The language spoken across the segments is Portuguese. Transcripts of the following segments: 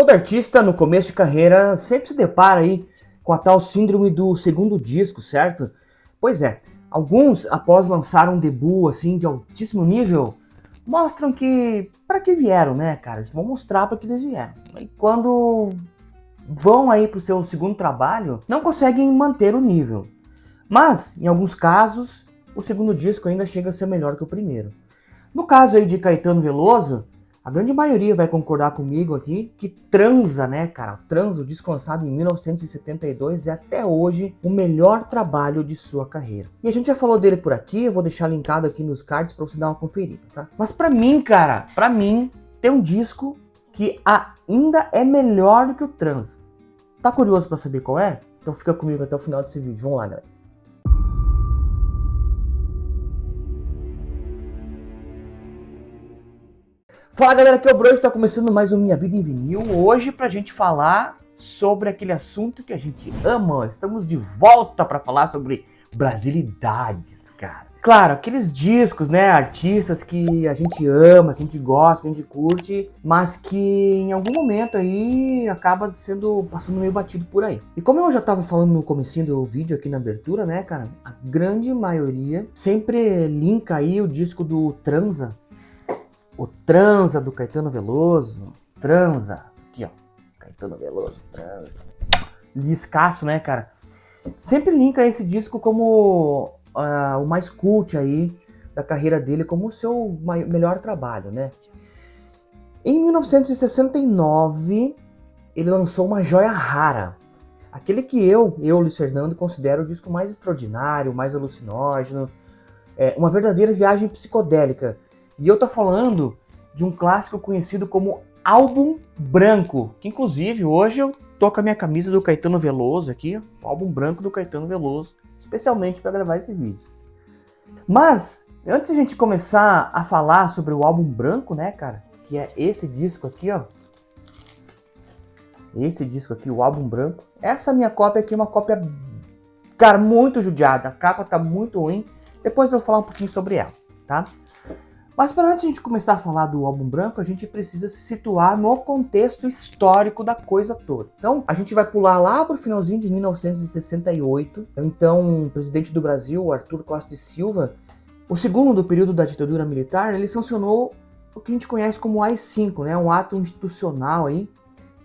Todo artista no começo de carreira sempre se depara aí com a tal síndrome do segundo disco, certo? Pois é, alguns após lançar um debut assim de altíssimo nível, mostram que para que vieram, né, cara? Eles vão mostrar para que eles vieram. E quando vão aí pro seu segundo trabalho, não conseguem manter o nível. Mas, em alguns casos, o segundo disco ainda chega a ser melhor que o primeiro. No caso aí de Caetano Veloso, a grande maioria vai concordar comigo aqui que Transa, né, cara? Transa, o disco lançado em 1972, é até hoje o melhor trabalho de sua carreira. E a gente já falou dele por aqui, eu vou deixar linkado aqui nos cards pra você dar uma conferida, tá? Mas pra mim, cara, tem um disco que ainda é melhor do que o Transa. Tá curioso pra saber qual é? Então fica comigo até o final desse vídeo. Vamos lá, galera. Fala galera, aqui é o Bro, está começando mais um Minha Vida em Vinil, hoje pra gente falar sobre aquele assunto que a gente ama. Estamos de volta para falar sobre brasilidades, cara. Claro, aqueles discos, né, artistas que a gente ama, que a gente gosta, que a gente curte, mas que em algum momento aí acaba passando meio batido por aí. E como eu já tava falando no comecinho do vídeo aqui na abertura, né, cara, a grande maioria sempre linka aí o disco do Transa. O Transa do Caetano Veloso. Transa. Aqui, ó. Caetano Veloso, Transa. Descasso, né, cara? Sempre linka esse disco como o mais cult aí da carreira dele, como o seu melhor trabalho, né? Em 1969, ele lançou uma joia rara. Aquele que eu, Luiz Fernando, considero o disco mais extraordinário, mais alucinógeno. Uma verdadeira viagem psicodélica. E eu tô falando de um clássico conhecido como Álbum Branco, que inclusive hoje eu tô com a minha camisa do Caetano Veloso aqui, o Álbum Branco do Caetano Veloso, especialmente para gravar esse vídeo. Mas, antes de a gente começar a falar sobre o Álbum Branco, né, cara, que é esse disco aqui, ó. Esse disco aqui, o Álbum Branco. Essa minha cópia aqui é uma cópia, cara, muito judiada. A capa tá muito ruim. Depois eu vou falar um pouquinho sobre ela, tá? Mas para antes de a gente começar a falar do Álbum Branco, a gente precisa se situar no contexto histórico da coisa toda. Então, a gente vai pular lá para o finalzinho de 1968. Então, o presidente do Brasil, Arthur Costa e Silva, o segundo do período da ditadura militar, ele sancionou o que a gente conhece como AI-5, né? Um ato institucional aí,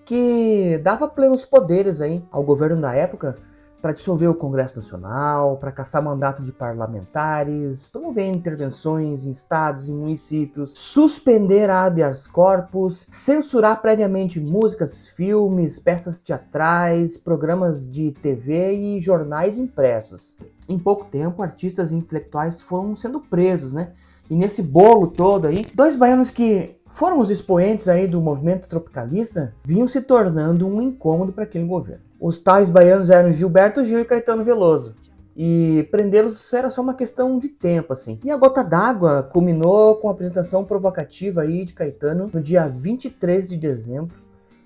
que dava plenos poderes aí ao governo da época para dissolver o Congresso Nacional, para caçar mandato de parlamentares, promover intervenções em estados e municípios, suspender habeas corpus, censurar previamente músicas, filmes, peças teatrais, programas de TV e jornais impressos. Em pouco tempo, artistas e intelectuais foram sendo presos, né? E nesse bolo todo aí, dois baianos que foram os expoentes aí do movimento tropicalista vinham se tornando um incômodo para aquele governo. Os tais baianos eram Gilberto Gil e Caetano Veloso. E prendê-los era só uma questão de tempo, assim. E a gota d'água culminou com a apresentação provocativa aí de Caetano no dia 23 de dezembro,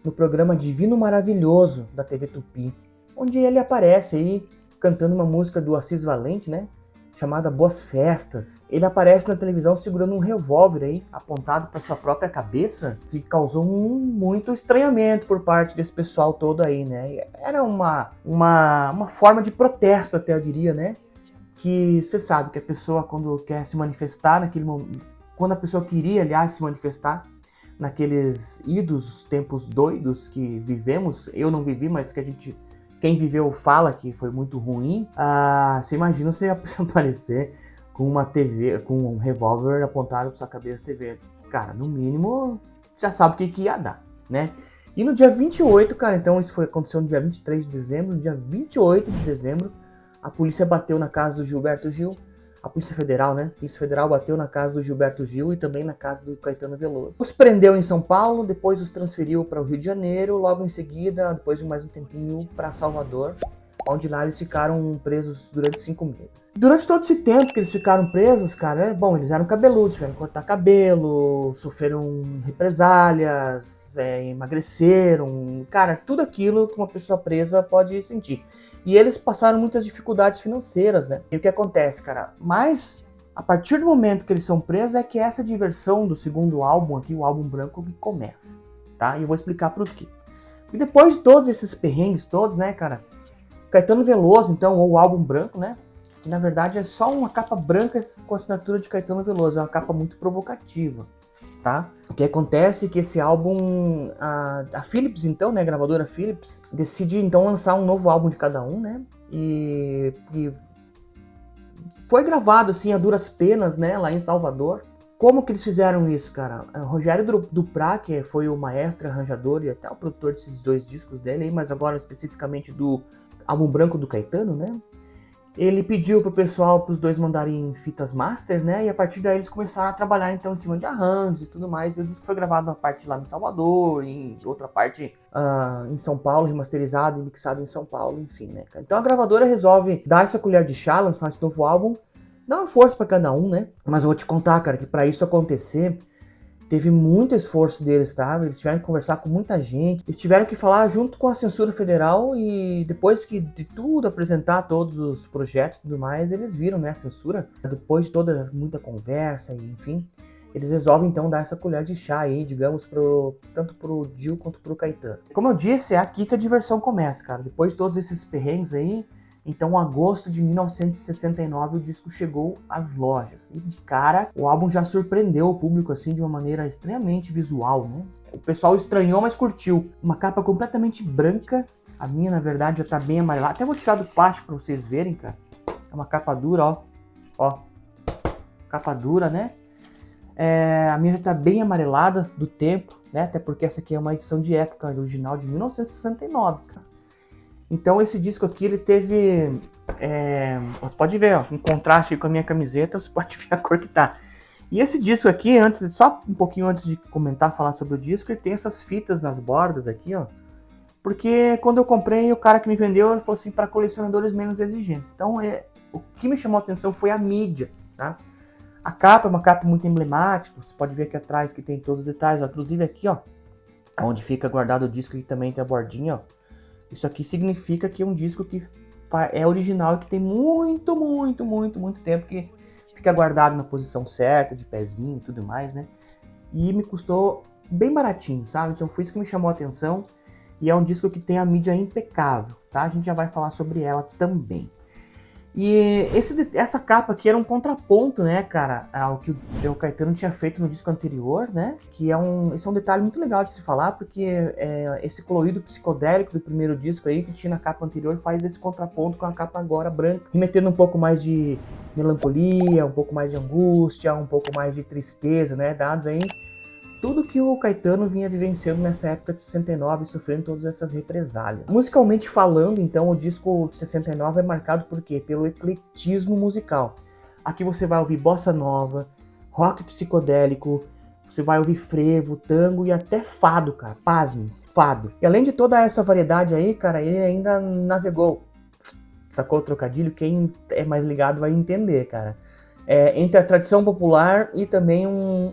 no programa Divino Maravilhoso da TV Tupi, onde ele aparece aí cantando uma música do Assis Valente, né? Chamada Boas Festas. Ele aparece na televisão segurando um revólver aí, apontado para sua própria cabeça, que causou muito estranhamento por parte desse pessoal todo aí, né? Era uma forma de protesto, até eu diria, né? Que você sabe que a pessoa, quando quer se manifestar naquele momento, quando a pessoa queria, aliás, se manifestar naqueles idos tempos doidos que vivemos, eu não vivi, mas que quem viveu fala que foi muito ruim. Você imagina você aparecer com uma TV, com um revólver apontado para sua cabeça TV. Cara, no mínimo, já sabe o que ia dar, né? E no dia 28, cara, então isso aconteceu no dia 23 de dezembro. No dia 28 de dezembro, a polícia bateu na casa do Gilberto Gil. A Polícia Federal, né? A Polícia Federal bateu na casa do Gilberto Gil e também na casa do Caetano Veloso. Os prendeu em São Paulo, depois os transferiu para o Rio de Janeiro, logo em seguida, depois de mais um tempinho, para Salvador, onde lá eles ficaram presos durante 5 meses. Durante todo esse tempo que eles ficaram presos, cara, eles eram cabeludos, tiveram que cortar cabelo, sofreram represálias, emagreceram, cara, tudo aquilo que uma pessoa presa pode sentir. E eles passaram muitas dificuldades financeiras, né? E o que acontece, cara? Mas, a partir do momento que eles são presos, é que essa diversão do segundo álbum aqui, o Álbum Branco, que começa, tá? E eu vou explicar por quê. E depois de todos esses perrengues todos, né, cara, Caetano Veloso, então, ou o álbum branco, né, que na verdade é só uma capa branca com assinatura de Caetano Veloso, é uma capa muito provocativa, tá? O que acontece é que esse álbum, a Philips, então, né, a gravadora Philips, decide então lançar um novo álbum de cada um, né, e foi gravado assim a duras penas, né, lá em Salvador. Como que eles fizeram isso, cara? O Rogério Duprat, que foi o maestro, arranjador e até o produtor desses 2 discos dele, mas agora especificamente do álbum branco do Caetano, né? Ele pediu pro pessoal, pros 2 mandarem fitas master, né? E a partir daí eles começaram a trabalhar então em cima de arranjos e tudo mais. E o disco foi gravado uma parte lá em Salvador, em outra parte em São Paulo, remasterizado e mixado em São Paulo, enfim, né? Então a gravadora resolve dar essa colher de chá, lançar esse novo álbum, dar uma força pra cada um, né? Mas eu vou te contar, cara, que pra isso acontecer, teve muito esforço deles, tá? Eles tiveram que conversar com muita gente, eles tiveram que falar junto com a censura federal e depois que de tudo apresentar todos os projetos e tudo mais, eles viram, né, a censura. Depois de muita conversa e enfim, eles resolvem então dar essa colher de chá aí, digamos, tanto pro Gil quanto pro Caetano. Como eu disse, é aqui que a diversão começa, cara. Depois de todos esses perrengues aí, então, em agosto de 1969, o disco chegou às lojas. E de cara, o álbum já surpreendeu o público assim de uma maneira extremamente visual, né? O pessoal estranhou, mas curtiu. Uma capa completamente branca. A minha, na verdade, já tá bem amarelada. Até vou tirar do plástico pra vocês verem, cara. É uma capa dura, ó. Ó. Capa dura, né? A minha já tá bem amarelada do tempo, né? Até porque essa aqui é uma edição de época original de 1969, cara. Então esse disco aqui, ele teve, você pode ver, ó, em contraste com a minha camiseta, você pode ver a cor que tá. E esse disco aqui, só um pouquinho antes de falar sobre o disco, ele tem essas fitas nas bordas aqui, ó. Porque quando eu comprei, o cara que me vendeu, ele falou assim, para colecionadores menos exigentes. Então o que me chamou a atenção foi a mídia, tá? A capa é uma capa muito emblemática, você pode ver aqui atrás que tem todos os detalhes, ó. Inclusive aqui, ó, onde fica guardado o disco, aqui também tem a bordinha, ó. Isso aqui significa que é um disco que é original e que tem muito tempo que fica guardado na posição certa, de pezinho e tudo mais, né? E me custou bem baratinho, sabe? Então foi isso que me chamou a atenção. E é um disco que tem a mídia impecável, tá? A gente já vai falar sobre ela também. E essa capa aqui era um contraponto, né, cara, ao que o Caetano tinha feito no disco anterior, né? Esse é um detalhe muito legal de se falar, porque esse colorido psicodélico do primeiro disco aí, que tinha na capa anterior, faz esse contraponto com a capa agora branca, remetendo um pouco mais de melancolia, um pouco mais de angústia, um pouco mais de tristeza, né? Dados aí tudo que o Caetano vinha vivenciando nessa época de 69, sofrendo todas essas represálias. Musicalmente falando, então, o disco de 69 é marcado por quê? Pelo ecletismo musical. Aqui você vai ouvir bossa nova, rock psicodélico, você vai ouvir frevo, tango e até fado, cara. Pasme, fado. E além de toda essa variedade aí, cara, ele ainda navegou. Sacou o trocadilho? Quem é mais ligado vai entender, cara. Entre a tradição popular e também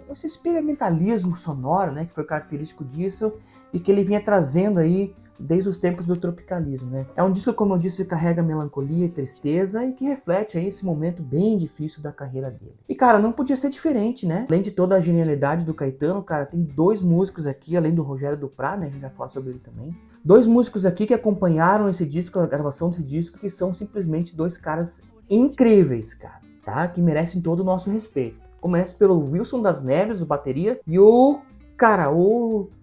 esse experimentalismo sonoro, né, que foi característico disso e que ele vinha trazendo aí desde os tempos do tropicalismo, né. É um disco, como eu disse, que carrega melancolia e tristeza e que reflete aí esse momento bem difícil da carreira dele. E, cara, não podia ser diferente, né. Além de toda a genialidade do Caetano, cara, tem 2 músicos aqui, além do Rogério Duprat, né, a gente vai falar sobre ele também. 2 músicos aqui que acompanharam esse disco, a gravação desse disco, que são simplesmente 2 caras incríveis, cara. Tá? Que merecem todo o nosso respeito. Começa pelo Wilson das Neves, o bateria, e o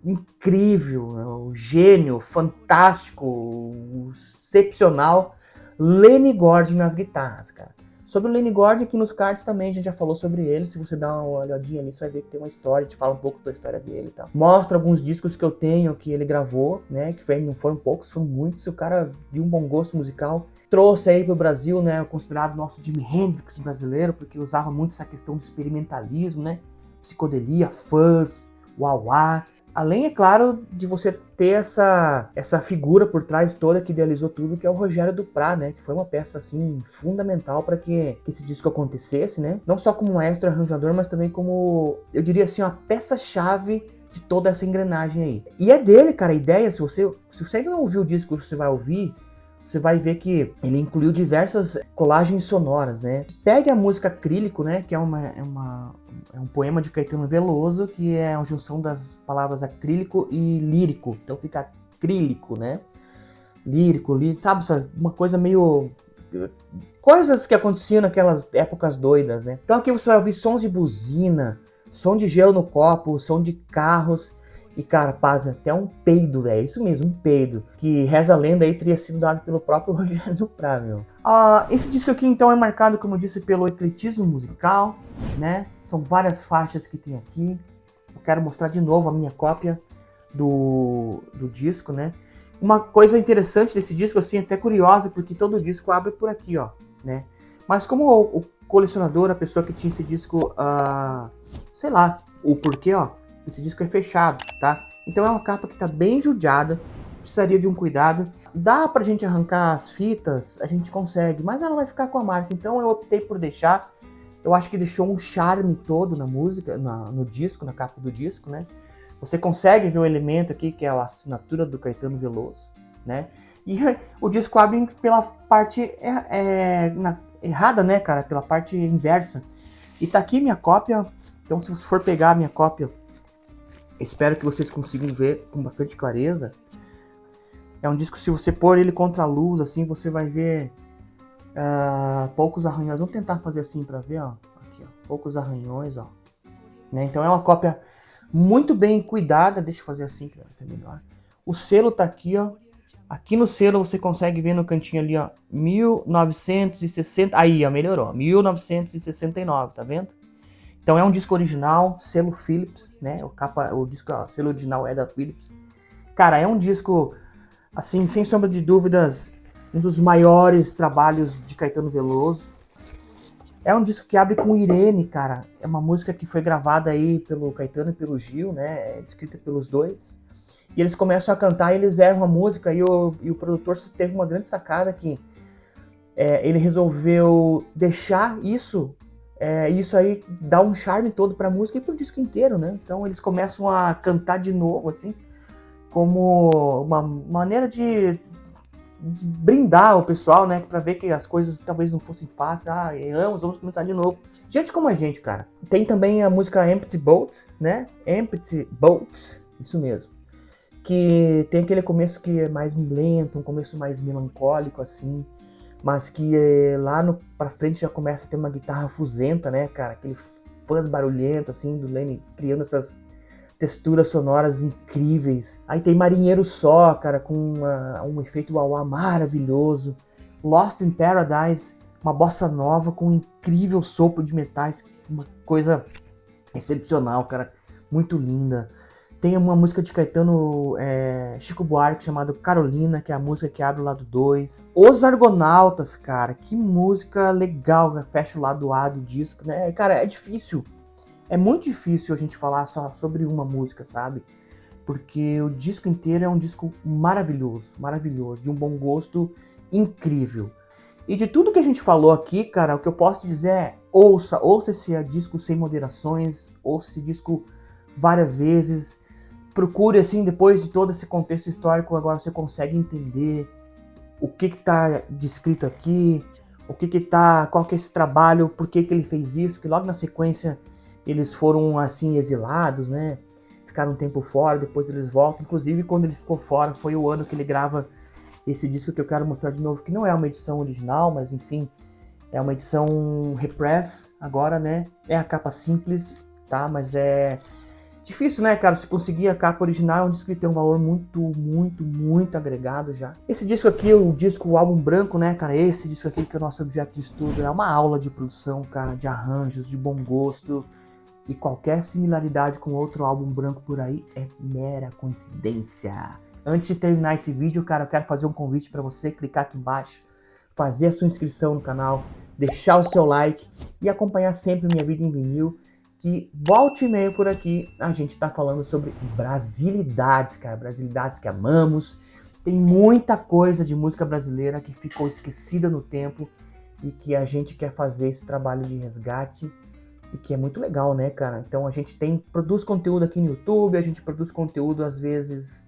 incrível, o gênio, fantástico, o excepcional Lenny Gordon nas guitarras, cara. Sobre o Lenny Gordon, aqui nos cards também a gente já falou sobre ele. Se você dá uma olhadinha ali, você vai ver que tem uma história, a gente fala um pouco da história dele e tal. Mostra alguns discos que eu tenho que ele gravou, né? Que não foram poucos, foram muitos. O cara de um bom gosto musical. Trouxe aí pro Brasil, né, considerado nosso Jimi Hendrix brasileiro, porque usava muito essa questão do experimentalismo, né, psicodelia, fuzz, wah-wah. Além, é claro, de você ter essa figura por trás toda que idealizou tudo, que é o Rogério Duprat, né, que foi uma peça, assim, fundamental para que esse disco acontecesse, né, não só como maestro arranjador, mas também como, eu diria assim, uma peça-chave de toda essa engrenagem aí. E é dele, cara, a ideia, se você ainda não ouviu o disco, você vai ouvir, você vai ver que ele incluiu diversas colagens sonoras, né? Pegue a música Acrílico, né? Que é um poema de Caetano Veloso, que é a junção das palavras acrílico e lírico. Então fica acrílico, né? Lírico, sabe? Uma coisa meio... Coisas que aconteciam naquelas épocas doidas, né? Então aqui você vai ouvir sons de buzina, som de gelo no copo, som de carros. E, cara, pasme, até um peido, velho. Isso mesmo, um peido. Que reza a lenda aí teria sido dado pelo próprio Rogério Duprat, meu. Esse disco aqui, então, é marcado, como eu disse, pelo ecletismo musical, né? São várias faixas que tem aqui. Eu quero mostrar de novo a minha cópia do disco, né? Uma coisa interessante desse disco, assim, até curiosa, porque todo disco abre por aqui, ó, né? Mas como o colecionador, a pessoa que tinha esse disco, sei lá, o porquê, ó, esse disco é fechado, tá? Então é uma capa que tá bem judiada, precisaria de um cuidado. Dá pra gente arrancar as fitas, a gente consegue, mas ela vai ficar com a marca, então eu optei por deixar. Eu acho que deixou um charme todo na música, no disco, na capa do disco, né? Você consegue ver um elemento aqui, que é a assinatura do Caetano Veloso, né? E o disco abre pela parte errada, né, cara? Pela parte inversa. E tá aqui minha cópia. Então, se você for pegar a minha cópia, espero que vocês consigam ver com bastante clareza. É um disco, se você pôr ele contra a luz, assim, você vai ver poucos arranhões. Vamos tentar fazer assim pra ver, ó. Aqui, ó. Poucos arranhões, ó. Né? Então é uma cópia muito bem cuidada. Deixa eu fazer assim para ser melhor. O selo tá aqui, ó. Aqui no selo você consegue ver no cantinho ali, ó, 1960. Aí, ó, melhorou. 1969, tá vendo? Então é um disco original, selo Philips, né? O disco, ó, o selo original é da Philips. Cara, é um disco, assim, sem sombra de dúvidas, um dos maiores trabalhos de Caetano Veloso. É um disco que abre com Irene, cara. É uma música que foi gravada aí pelo Caetano e pelo Gil, né? É escrita pelos dois. E eles começam a cantar e eles erram a música. E o produtor teve uma grande sacada que ele resolveu deixar isso. Isso aí dá um charme todo pra música e pro disco inteiro, né? Então eles começam a cantar de novo, assim, como uma maneira de brindar o pessoal, né? Pra ver que as coisas talvez não fossem fáceis. Erramos, vamos começar de novo. Gente como a gente, cara. Tem também a música Empty Boat, né? Empty Boat, isso mesmo. Que tem aquele começo que é mais lento, um começo mais melancólico, assim. Mas que lá pra frente já começa a ter uma guitarra fuzenta, né, cara? Aquele fuzz barulhento, assim, do Lenny criando essas texturas sonoras incríveis. Aí tem Marinheiro Só, cara, com um efeito wah-wah maravilhoso. Lost in Paradise, uma bossa nova com um incrível sopro de metais, uma coisa excepcional, cara, muito linda. Tem uma música de Caetano, Chico Buarque, chamada Carolina, que é a música que abre o lado 2. Os Argonautas, cara, que música legal, né? Fecha o lado A do disco, né? Cara, é difícil. É muito difícil a gente falar só sobre uma música, sabe? Porque o disco inteiro é um disco maravilhoso, maravilhoso, de um bom gosto incrível. E de tudo que a gente falou aqui, cara, o que eu posso te dizer é ouça esse disco sem moderações, ouça esse disco várias vezes, procure, assim, depois de todo esse contexto histórico, agora você consegue entender o que tá descrito aqui, qual que é esse trabalho, por que ele fez isso, que logo na sequência eles foram, assim, exilados, né? Ficaram um tempo fora, depois eles voltam. Inclusive, quando ele ficou fora, foi o ano que ele grava esse disco que eu quero mostrar de novo, que não é uma edição original, mas enfim, é uma edição repress agora, né? É a capa simples, tá? Mas é difícil, né, cara? Se conseguir a capa original, é um disco que tem um valor muito, muito, muito agregado já. Esse disco aqui, o álbum branco, né, cara? Esse disco aqui que é o nosso objeto de estudo, é uma aula de produção, cara, de arranjos, de bom gosto. E qualquer similaridade com outro álbum branco por aí é mera coincidência. Antes de terminar esse vídeo, cara, eu quero fazer um convite para você clicar aqui embaixo, fazer a sua inscrição no canal, deixar o seu like e acompanhar sempre Minha Vida em Vinil, que volte e meia por aqui a gente tá falando sobre brasilidades, cara, brasilidades que amamos. Tem muita coisa de música brasileira que ficou esquecida no tempo e que a gente quer fazer esse trabalho de resgate. E que é muito legal, né, cara? Então a gente produz conteúdo aqui no YouTube, a gente produz conteúdo às vezes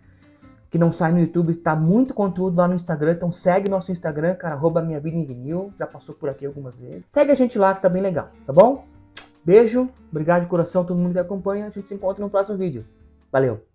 que não sai no YouTube, tá muito conteúdo lá no Instagram, então segue nosso Instagram, cara, @minha vida em vinil, já passou por aqui algumas vezes. Segue a gente lá que tá bem legal, tá bom? Beijo, obrigado de coração a todo mundo que acompanha, a gente se encontra no próximo vídeo. Valeu!